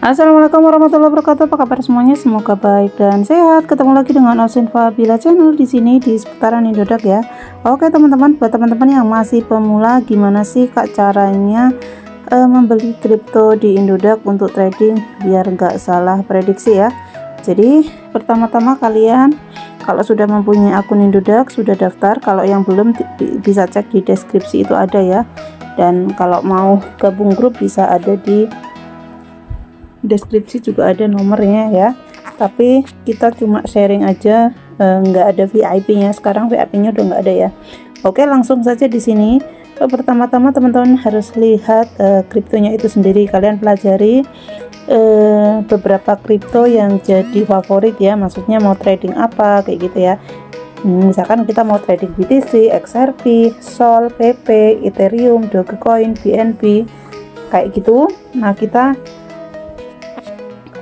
Assalamualaikum warahmatullahi wabarakatuh. Apa kabar semuanya? Semoga baik dan sehat. Ketemu lagi dengan Osinfa Bila Channel di sini di seputaran Indodax ya. Oke teman-teman, buat teman-teman yang masih pemula, gimana sih Kak caranya membeli kripto di Indodax untuk trading biar nggak salah prediksi ya. Jadi pertama-tama kalian kalau sudah mempunyai akun Indodax, sudah daftar. Kalau yang belum bisa cek di deskripsi itu ada ya. Dan kalau mau gabung grup bisa ada di deskripsi juga ada nomornya ya, tapi kita cuma sharing aja, nggak ada VIP nya. Sekarang VIP nya udah nggak ada ya. Oke, langsung saja di sini. Pertama-tama teman-teman harus lihat kriptonya itu sendiri. Kalian pelajari beberapa kripto yang jadi favorit ya, maksudnya mau trading apa kayak gitu ya. Misalkan kita mau trading BTC, XRP, Sol, PP, Ethereum, Dogecoin, BNB kayak gitu. Nah, kita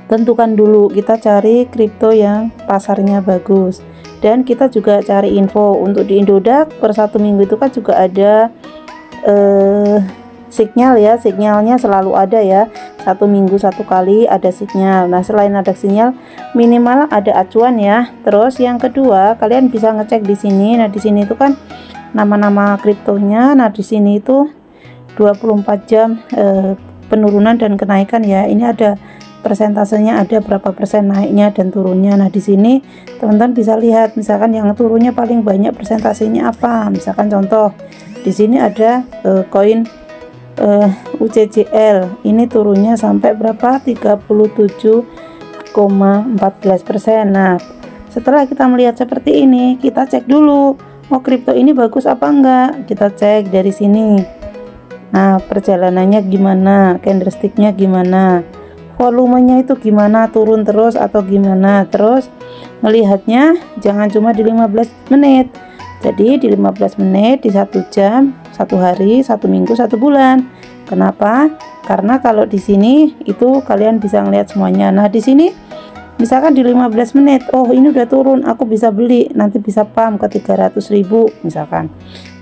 tentukan dulu, kita cari kripto yang pasarnya bagus, dan kita juga cari info untuk di Indodax. Per 1 minggu itu kan juga ada sinyal ya, sinyalnya selalu ada ya, 1 minggu 1 kali ada sinyal. Nah, selain ada sinyal, minimal ada acuan ya. Terus yang kedua, kalian bisa ngecek di sini. Nah, di sini itu kan nama-nama kriptonya. Nah, di sini itu 24 jam penurunan dan kenaikan ya. Ini ada persentasenya, ada berapa persen naiknya dan turunnya. Nah, di sini teman-teman bisa lihat, misalkan yang turunnya paling banyak persentasenya apa. Misalkan contoh di sini ada koin UCCL, ini turunnya sampai berapa, 37,14%. Nah, setelah kita melihat seperti ini, kita cek dulu, oh kripto ini bagus apa enggak, kita cek dari sini. Nah, perjalanannya gimana, candlesticknya gimana, volumenya itu gimana, turun terus atau gimana. Terus melihatnya jangan cuma di 15 menit, jadi di 15 menit, di 1 jam, 1 hari, 1 minggu, 1 bulan. Kenapa? Karena kalau di sini itu kalian bisa ngelihat semuanya. Nah, di sini misalkan di 15 menit, oh ini udah turun, aku bisa beli, nanti bisa pump ke 300.000 misalkan.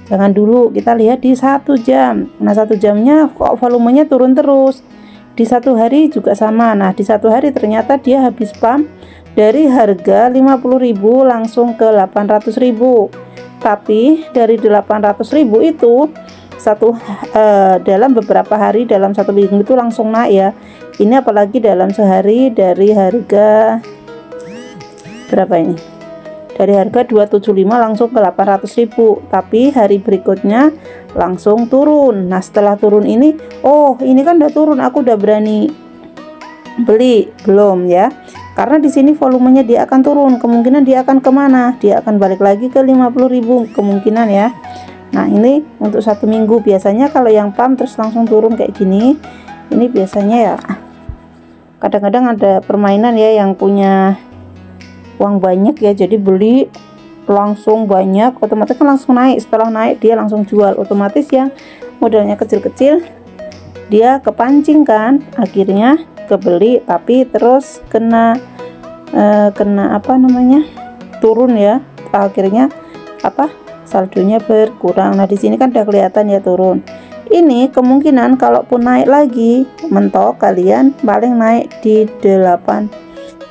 Jangan dulu, kita lihat di 1 jam. Nah, 1 jamnya kok volumenya turun terus. Di 1 hari juga sama. Nah, di 1 hari ternyata dia habis pump dari harga 50.000 langsung ke 800.000. Tapi dari 800.000 itu dalam beberapa hari, dalam 1 minggu itu langsung naik ya. Ini apalagi dalam sehari dari harga berapa ini? Dari harga 275 langsung ke 800.000, tapi hari berikutnya langsung turun. Nah, setelah turun ini, oh ini kan udah turun, aku udah berani beli, belum ya, karena di sini volumenya dia akan turun, kemungkinan dia akan kemana, dia akan balik lagi ke 50.000 kemungkinan ya. Nah, ini untuk 1 minggu. Biasanya kalau yang pump terus langsung turun kayak gini, ini biasanya ya kadang-kadang ada permainan ya, yang punya uang banyak ya, jadi beli langsung banyak, otomatis kan langsung naik. Setelah naik dia langsung jual, otomatis yang modalnya kecil-kecil dia kepancing kan, akhirnya kebeli, tapi terus kena apa namanya, turun ya, akhirnya apa, saldonya berkurang. Nah, di sini kan udah kelihatan ya turun. Ini kemungkinan kalaupun naik lagi, mentok kalian paling naik di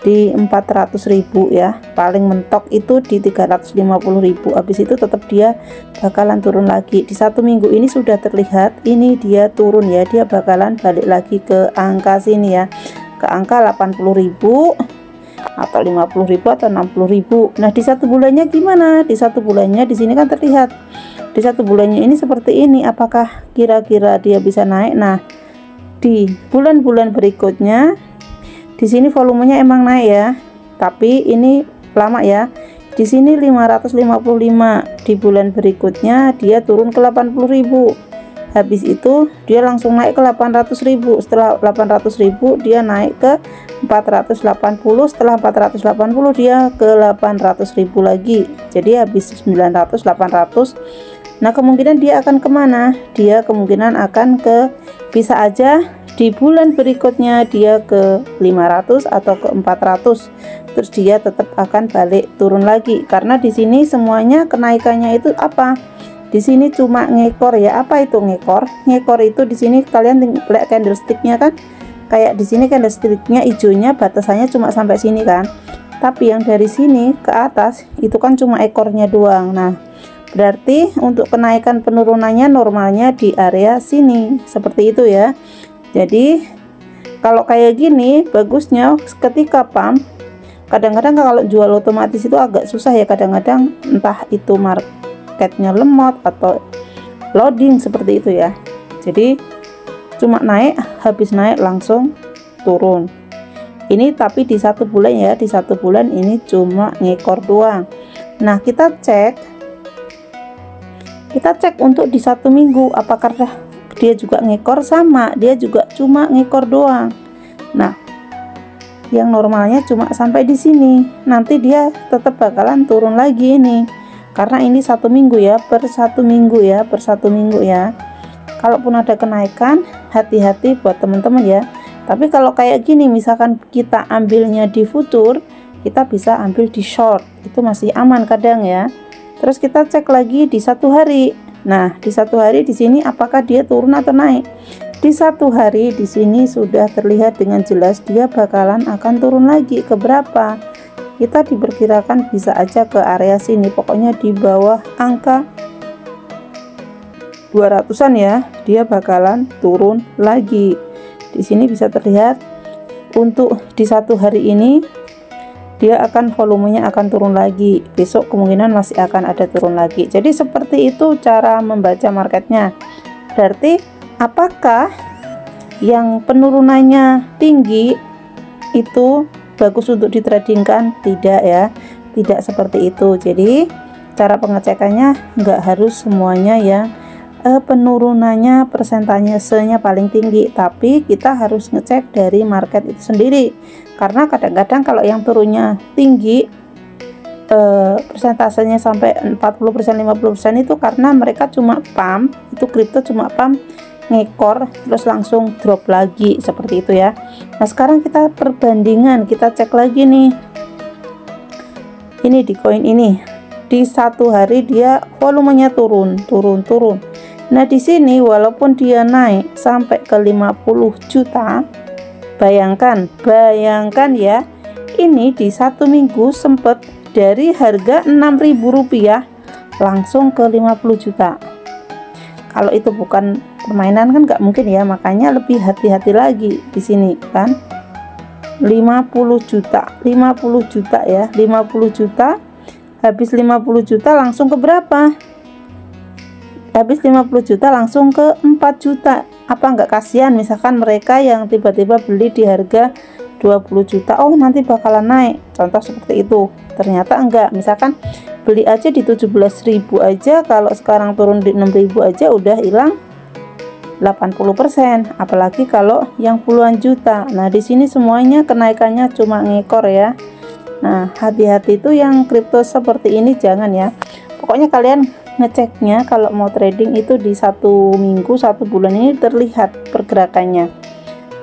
400.000 ya, paling mentok itu di 350.000. habis itu tetap dia bakalan turun lagi. Di 1 minggu ini sudah terlihat, ini dia turun ya, dia bakalan balik lagi ke angka sini ya, ke angka 80.000 atau 50.000 atau 60.000. Nah, di 1 bulannya gimana? Di 1 bulannya di sini kan terlihat, di 1 bulannya ini seperti ini. Apakah kira-kira dia bisa naik? Nah, di bulan-bulan berikutnya di sini volumenya emang naik ya, tapi ini lama ya. Di sini 555, di bulan berikutnya dia turun ke 80.000. Habis itu dia langsung naik ke 800.000. Setelah 800.000 dia naik ke 480. Setelah 480 dia ke 800.000 lagi. Jadi habis 900, 800. Nah, kemungkinan dia akan kemana? Dia kemungkinan akan ke, bisa aja di bulan berikutnya dia ke 500 atau ke 400, terus dia tetap akan balik turun lagi. Karena di sini semuanya kenaikannya itu apa, di sini cuma ngekor ya. Apa itu ngekor? Ngekor itu di sini kalian lihat candlesticknya kan, kayak di sini candlesticknya hijaunya batasannya cuma sampai sini kan, tapi yang dari sini ke atas itu kan cuma ekornya doang. Nah, berarti untuk kenaikan penurunannya normalnya di area sini seperti itu ya. Jadi kalau kayak gini bagusnya ketika pump. Kadang-kadang kalau jual otomatis itu agak susah ya, kadang-kadang entah itu marketnya lemot atau loading seperti itu ya. Jadi cuma naik, habis naik langsung turun. Ini tapi di 1 bulan ya, di 1 bulan ini cuma ngekor doang. Nah, kita cek untuk di 1 minggu apakah dia juga ngekor, sama dia juga cuma ngekor doang. Nah, yang normalnya cuma sampai di sini, nanti dia tetap bakalan turun lagi ini, karena ini 1 minggu ya, per 1 minggu ya, per 1 minggu ya. Kalaupun ada kenaikan, hati-hati buat teman-teman ya. Tapi kalau kayak gini, misalkan kita ambilnya di futur, kita bisa ambil di short, itu masih aman kadang ya. Terus kita cek lagi di 1 hari. Nah, di 1 hari di sini apakah dia turun atau naik? Di 1 hari di sini sudah terlihat dengan jelas dia bakalan akan turun lagi ke berapa? Kita diperkirakan bisa aja ke area sini, pokoknya di bawah angka 200-an ya, dia bakalan turun lagi. Di sini bisa terlihat untuk di 1 hari ini dia akan volumenya akan turun lagi, besok kemungkinan masih akan ada turun lagi. Jadi seperti itu cara membaca marketnya. Berarti apakah yang penurunannya tinggi itu bagus untuk ditradingkan? Tidak ya, tidak seperti itu. Jadi cara pengecekannya nggak harus semuanya yang penurunannya persentasenya paling tinggi, tapi kita harus ngecek dari market itu sendiri, karena kadang-kadang kalau yang turunnya tinggi persentasenya sampai 40%, 50% itu karena mereka cuma pump, itu kripto cuma pump, ngekor terus langsung drop lagi seperti itu ya. Nah, sekarang kita perbandingan, kita cek lagi nih, ini di koin ini di 1 hari dia volumenya turun. Nah, di sini walaupun dia naik sampai ke 50 juta, bayangkan ya, ini di 1 minggu sempet dari harga Rp6.000 langsung ke 50 juta. Kalau itu bukan permainan kan nggak mungkin ya, makanya lebih hati-hati lagi di sini kan. 50 juta ya, 50 juta, habis 50 juta langsung ke berapa? Habis 50 juta langsung ke 4 juta. Apa nggak kasihan misalkan mereka yang tiba-tiba beli di harga 20 juta, oh nanti bakalan naik, contoh seperti itu. Ternyata enggak, misalkan beli aja di 17.000 aja, kalau sekarang turun di 6.000 aja udah hilang 80%, apalagi kalau yang puluhan juta. Nah, di sini semuanya kenaikannya cuma ngekor ya. Nah, hati-hati itu yang kripto seperti ini jangan ya. Pokoknya kalian ngeceknya kalau mau trading itu di 1 minggu, 1 bulan ini terlihat pergerakannya.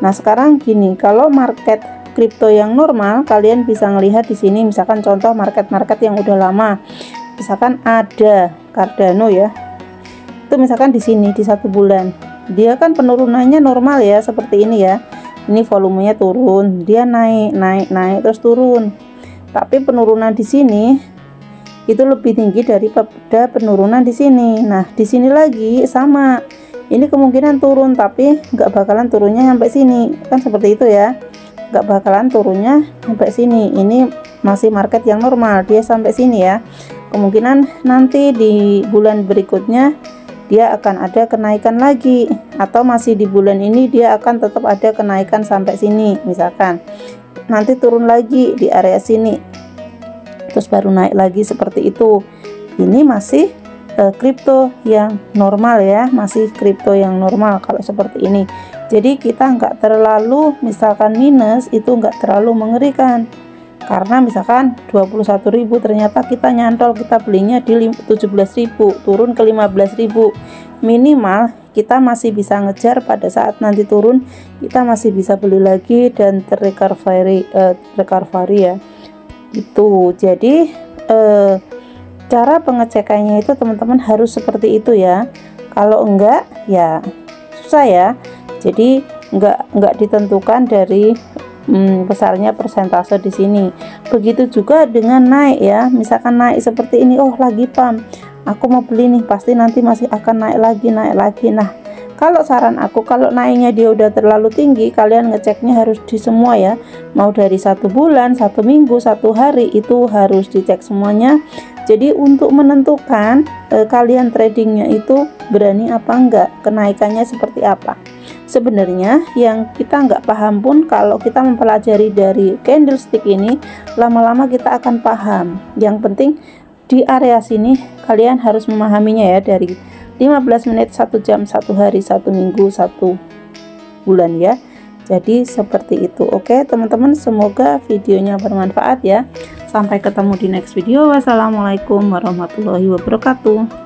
Nah, sekarang gini, kalau market kripto yang normal kalian bisa melihat di sini, misalkan contoh market-market yang udah lama, misalkan ada Cardano ya, itu misalkan di sini di 1 bulan dia kan penurunannya normal ya, seperti ini ya. Ini volumenya turun, dia naik terus turun, tapi penurunan di sini itu lebih tinggi daripada penurunan di sini. Nah, di sini lagi sama, ini kemungkinan turun tapi nggak bakalan turunnya sampai sini kan, seperti itu ya, nggak bakalan turunnya sampai sini. Ini masih market yang normal, dia sampai sini ya. Kemungkinan nanti di bulan berikutnya dia akan ada kenaikan lagi, atau masih di bulan ini dia akan tetap ada kenaikan sampai sini, misalkan nanti turun lagi di area sini terus baru naik lagi, seperti itu. Ini masih kripto yang normal ya, masih kripto yang normal kalau seperti ini. Jadi kita nggak terlalu, misalkan minus itu nggak terlalu mengerikan, karena misalkan 21.000 ternyata kita nyantol, kita belinya di 17.000 turun ke 15.000, minimal kita masih bisa ngejar, pada saat nanti turun kita masih bisa beli lagi dan terrecovery ya itu. Jadi cara pengecekannya itu teman-teman harus seperti itu ya, kalau enggak ya susah ya. Jadi nggak ditentukan dari besarnya persentase di sini. Begitu juga dengan naik ya, misalkan naik seperti ini, oh lagi pump, aku mau beli nih, pasti nanti masih akan naik lagi. Nah, kalau saran aku, kalau naiknya dia udah terlalu tinggi, kalian ngeceknya harus di semua ya, mau dari 1 bulan, 1 minggu, 1 hari, itu harus dicek semuanya. Jadi untuk menentukan kalian tradingnya itu berani apa enggak, kenaikannya seperti apa. Sebenarnya yang kita nggak paham pun, kalau kita mempelajari dari candlestick ini, lama-lama kita akan paham. Yang penting di area sini kalian harus memahaminya ya, dari 15 menit, 1 jam, 1 hari, 1 minggu, 1 bulan ya. Jadi seperti itu. Oke teman-teman, semoga videonya bermanfaat ya. Sampai ketemu di next video. Wassalamualaikum warahmatullahi wabarakatuh.